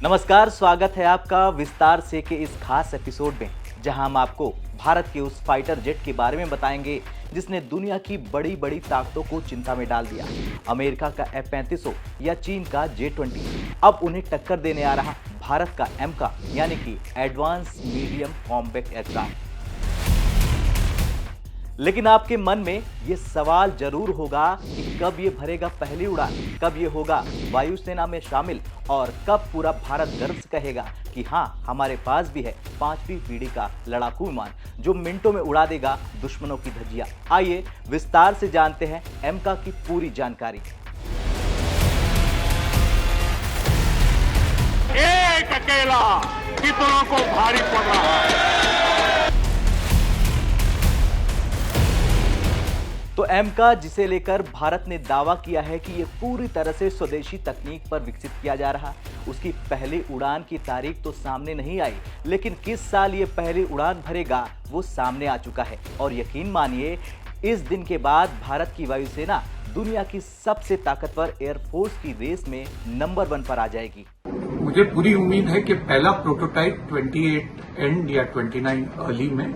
नमस्कार, स्वागत है आपका विस्तार से के इस खास एपिसोड में, जहां हम आपको भारत के उस फाइटर जेट के बारे में बताएंगे जिसने दुनिया की बड़ी बड़ी ताकतों को चिंता में डाल दिया। अमेरिका का F-35 हो या चीन का J-20, अब उन्हें टक्कर देने आ रहा भारत का MCA यानी कि एडवांस मीडियम कॉम्पैक्ट एयरक्राफ्ट। लेकिन आपके मन में ये सवाल जरूर होगा कि कब ये भरेगा पहली उड़ान, कब ये होगा वायुसेना में शामिल और कब पूरा भारत गर्व से कहेगा कि हाँ, हमारे पास भी है 5वीं पीढ़ी का लड़ाकू विमान जो मिनटों में उड़ा देगा दुश्मनों की धज्जियां। आइए विस्तार से जानते हैं MCA की पूरी जानकारी। एक अकेला कितनों को भारी पड़ रहा है। तो MCA जिसे लेकर भारत ने दावा किया है कि ये पूरी तरह से स्वदेशी तकनीक पर विकसित किया जा रहा, उसकी पहली उड़ान की तारीख तो सामने नहीं आई, लेकिन किस साल ये पहली उड़ान भरेगा वो सामने आ चुका है। और यकीन मानिए, इस दिन के बाद भारत की वायुसेना दुनिया की सबसे ताकतवर एयरफोर्स की रेस में नंबर 1 पर आ जाएगी। मुझे पूरी उम्मीद है कि पहला प्रोटोटाइप 28 एंड या 29 अर्ली में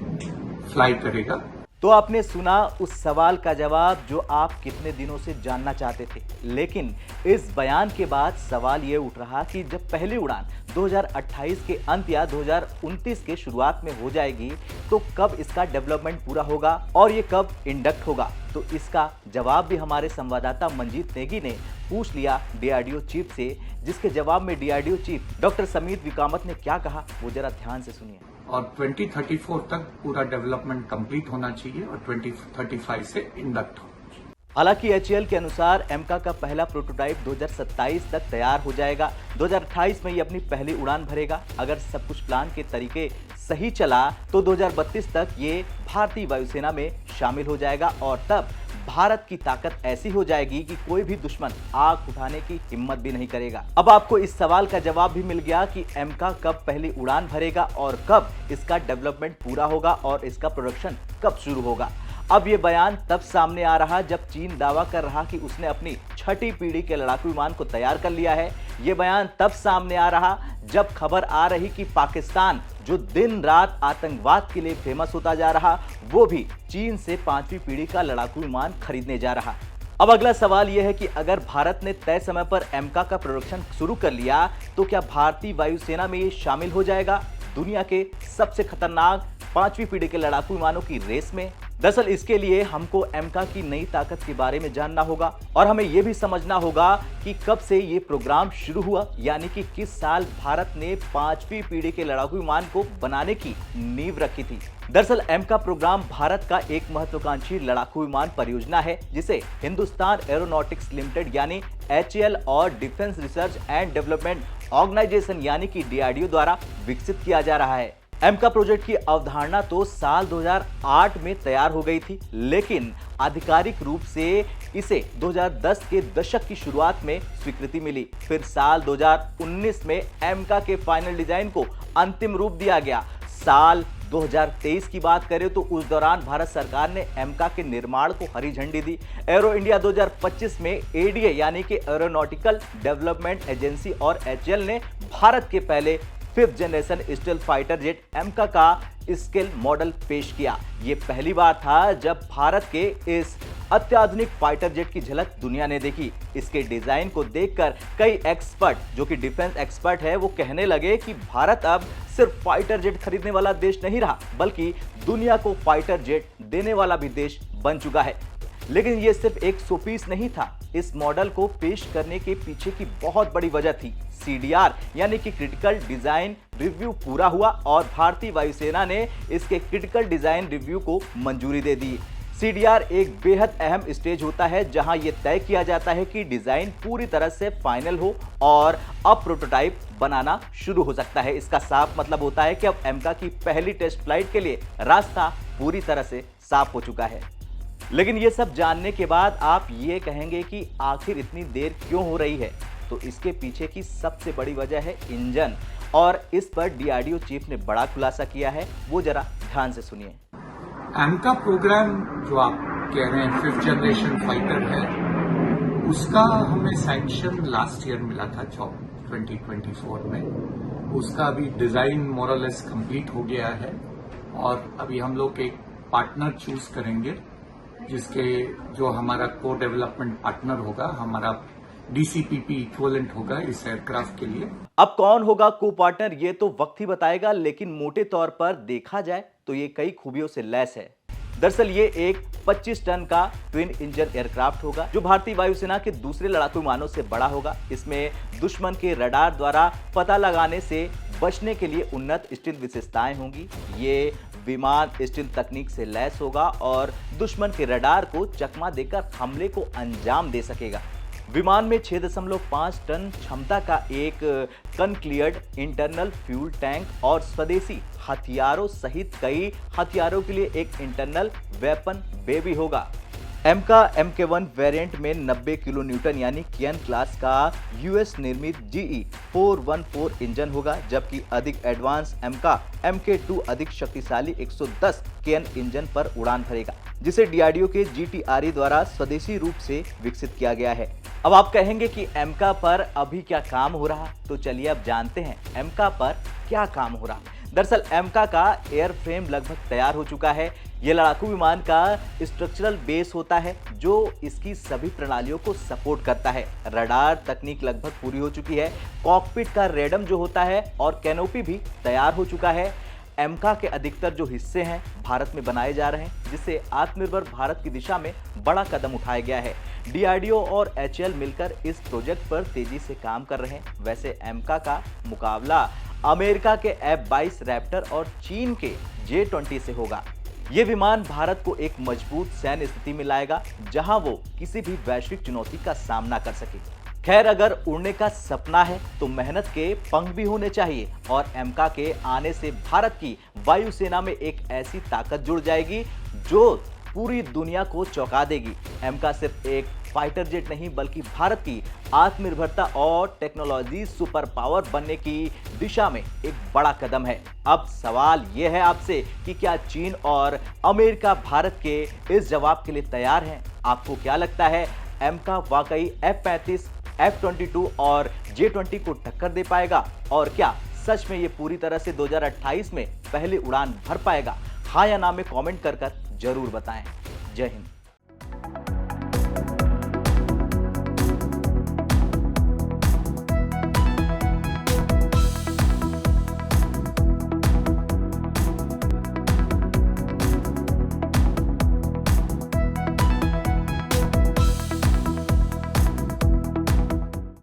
फ्लाई करेगा। तो आपने सुना उस सवाल का जवाब जो आप कितने दिनों से जानना चाहते थे, लेकिन इस बयान के बाद सवाल ये उठ रहा कि जब पहली उड़ान 2028 के अंत या 2029 के शुरुआत में हो जाएगी तो कब इसका डेवलपमेंट पूरा होगा और ये कब इंडक्ट होगा। तो इसका जवाब भी हमारे संवाददाता मंजीत नेगी ने पूछ लिया DRDO चीफ से, जिसके जवाब में DRDO चीफ डॉक्टर समीत विकामत ने क्या कहा वो जरा ध्यान से सुनिए। और 2034 तक पूरा डेवलपमेंट कंप्लीट होना चाहिए और 2035 से इंडक्ट होना चाहिए। हालांकि HAL के अनुसार MCA का पहला प्रोटोटाइप 2027 तक तैयार हो जाएगा। 2028 में ये अपनी पहली उड़ान भरेगा। अगर सब कुछ प्लान के तरीके सही चला तो 2032 तक ये भारतीय वायुसेना में शामिल हो जाएगा और तब भारत की ताकत ऐसी हो जाएगी कि कोई भी दुश्मन आंख उठाने की हिम्मत भी नहीं करेगा। अब आपको इस सवाल का जवाब भी मिल गया कि MCA कब पहली उड़ान भरेगा और कब इसका डेवलपमेंट पूरा होगा और इसका प्रोडक्शन कब शुरू होगा। अब ये बयान तब सामने आ रहा जब चीन दावा कर रहा कि उसने अपनी 6ठी पीढ़ी के लड़ाकू विमान को तैयार कर लिया है। ये बयान तब सामने आ रहा जब खबर आ रही कि पाकिस्तान, जो दिन रात आतंकवाद के लिए फेमस होता जा रहा, वो भी चीन से 5वीं पीढ़ी का लड़ाकू विमान खरीदने जा रहा। अब अगला सवाल यह है कि अगर भारत ने तय समय पर MCA का प्रोडक्शन शुरू कर लिया तो क्या भारतीय वायुसेना में ये शामिल हो जाएगा दुनिया के सबसे खतरनाक 5वीं पीढ़ी के लड़ाकू विमानों की रेस में। दरअसल इसके लिए हमको MCA की नई ताकत के बारे में जानना होगा और हमें यह भी समझना होगा कि कब से ये प्रोग्राम शुरू हुआ, यानी कि किस साल भारत ने 5वीं पीढ़ी के लड़ाकू विमान को बनाने की नींव रखी थी। दरअसल MCA प्रोग्राम भारत का एक महत्वाकांक्षी लड़ाकू विमान परियोजना है जिसे हिंदुस्तान एरोनॉटिक्स लिमिटेड यानी HAL और defence research and development organisation यानी कि DRDO द्वारा विकसित किया जा रहा है। MCA प्रोजेक्ट की अवधारणा तो साल 2008 में तैयार हो गई थी, लेकिन आधिकारिक रूप से इसे 2010 के दशक की शुरुआत में स्वीकृति मिली। फिर साल 2019 में MCA के फाइनल डिजाइन को अंतिम रूप दिया गया। साल 2023 की बात करें तो उस दौरान भारत सरकार ने MCA के निर्माण को हरी झंडी दी। एरो इंडिया 2025 में ADA यानी कि एरोनॉटिकल डेवलपमेंट एजेंसी और HAL ने भारत के पहले 5th generation stealth fighter jet MCA का स्केल मॉडल पेश किया। ये पहली बार था जब भारत के इस अत्याधुनिक फाइटर जेट की झलक दुनिया ने देखी। इसके डिजाइन को देखकर कई एक्सपर्ट, जो कि डिफेंस एक्सपर्ट है, वो कहने लगे कि भारत अब सिर्फ फाइटर जेट खरीदने वाला देश नहीं रहा, बल्कि दुनिया को फाइटर जेट देने वाला भी देश बन चुका है। लेकिन ये सिर्फ एक शोपीस नहीं था। इस मॉडल को पेश करने के पीछे की बहुत बड़ी वजह थी। CDR यानी कि क्रिटिकल डिजाइन रिव्यू पूरा हुआ और भारतीय वायुसेना ने इसके क्रिटिकल डिजाइन रिव्यू को मंजूरी दे दी। CDR एक बेहद अहम स्टेज होता है जहां यह तय किया जाता है कि डिजाइन पूरी तरह से फाइनल हो और अब प्रोटोटाइप बनाना शुरू हो सकता है। इसका साफ मतलब होता है कि अब MCA की पहली टेस्ट फ्लाइट के लिए रास्ता पूरी तरह से साफ हो चुका है। लेकिन ये सब जानने के बाद आप ये कहेंगे कि आखिर इतनी देर क्यों हो रही है, तो इसके पीछे की सबसे बड़ी वजह है इंजन, और इस पर DRDO चीफ ने बड़ा खुलासा किया है, वो जरा ध्यान से सुनिए। MCA प्रोग्राम जो आप कह रहे हैं 5th जनरेशन फाइटर है, उसका हमें सैंक्शन लास्ट ईयर मिला था 2024 में। उसका अभी डिजाइन मोरलेस कंप्लीट हो गया है और अभी हम लोग एक पार्टनर चूज करेंगे जिसके जो हमारा को डेवलपमेंट पार्टनर होगा, हमारा DCPP इक्विवेलेंट होगा इस एयरक्राफ्ट के लिए। अब कौन होगा को पार्टनर ये तो वक्त ही बताएगा, लेकिन मोटे तौर पर देखा जाए तो ये कई खूबियों से लैस है। दरअसल ये एक 25 टन का ट्विन इंजन एयरक्राफ्ट होगा जो भारतीय वायुसेना के दूसरे लड़ाकू विमानों से बड़ा होगा। इसमें दुश्मन के रडार द्वारा पता लगाने से बचने के लिए उन्नत स्टील्थ विशेषताएं होंगी। ये विमान स्टील्थ तकनीक से लैस होगा और दुश्मन के रडार को चकमा देकर हमले को अंजाम दे सकेगा। विमान में 6.5 टन क्षमता का एक कनक्लियर्ड इंटरनल फ्यूल टैंक और स्वदेशी हथियारों सहित कई हथियारों के लिए एक इंटरनल वेपन बे भी होगा। MK1 वेरिएंट में 90 किलो न्यूटन यानी केएन क्लास का US निर्मित GE 414 इंजन होगा, जबकि अधिक एडवांस MK2 अधिक शक्तिशाली 110 केएन इंजन पर उड़ान भरेगा, जिसे DRDO के GTRE द्वारा स्वदेशी रूप से विकसित किया गया है। अब आप कहेंगे कि MK पर अभी क्या काम हो रहा, तो चलिए अब जानते हैं MK पर क्या काम हो रहा। दरअसल MK का एयरफ्रेम लगभग तैयार हो चुका है। यह लड़ाकू विमान का स्ट्रक्चरल बेस होता है जो इसकी सभी प्रणालियों को सपोर्ट करता है। रडार तकनीक लगभग पूरी हो चुकी है। कॉकपिट का रेडम जो होता है और कैनोपी भी तैयार हो चुका है। MK के अधिकतर जो हिस्से हैं भारत में बनाए जा रहे हैं, जिससे आत्मनिर्भर भारत की दिशा में बड़ा कदम उठाया गया है। DRDO और HAL मिलकर इस प्रोजेक्ट पर तेजी से काम कर रहे हैं। वैसे MK का मुकाबला अमेरिका के F-22 रैप्टर और चीन के J-20 से होगा। ये विमान भारत को एक मजबूत सैन्य स्थिति में लाएगा, जहां वो किसी भी वैश्विक चुनौती का सामना कर सके। खैर, अगर उड़ने का सपना है तो मेहनत के पंख भी होने चाहिए और MK के आने से भारत की वायुसेना में एक ऐसी ताकत जुड़ जाएगी जो पूरी दुनिया को चौंका देगी। MK सिर्फ एक फाइटर जेट नहीं बल्कि भारत की आत्मनिर्भरता और टेक्नोलॉजी सुपर पावर बनने की दिशा में एक बड़ा कदम है। अब सवाल यह है आपसे कि क्या चीन और अमेरिका भारत के इस जवाब के लिए तैयार हैं? आपको क्या लगता है, MK वाकई F-35, F-22 और J-20 को टक्कर दे पाएगा? और क्या सच में ये पूरी तरह से 2028 में पहली उड़ान भर पाएगा? हाँ या ना में कमेंट कर जरूर बताएं। जय हिंद।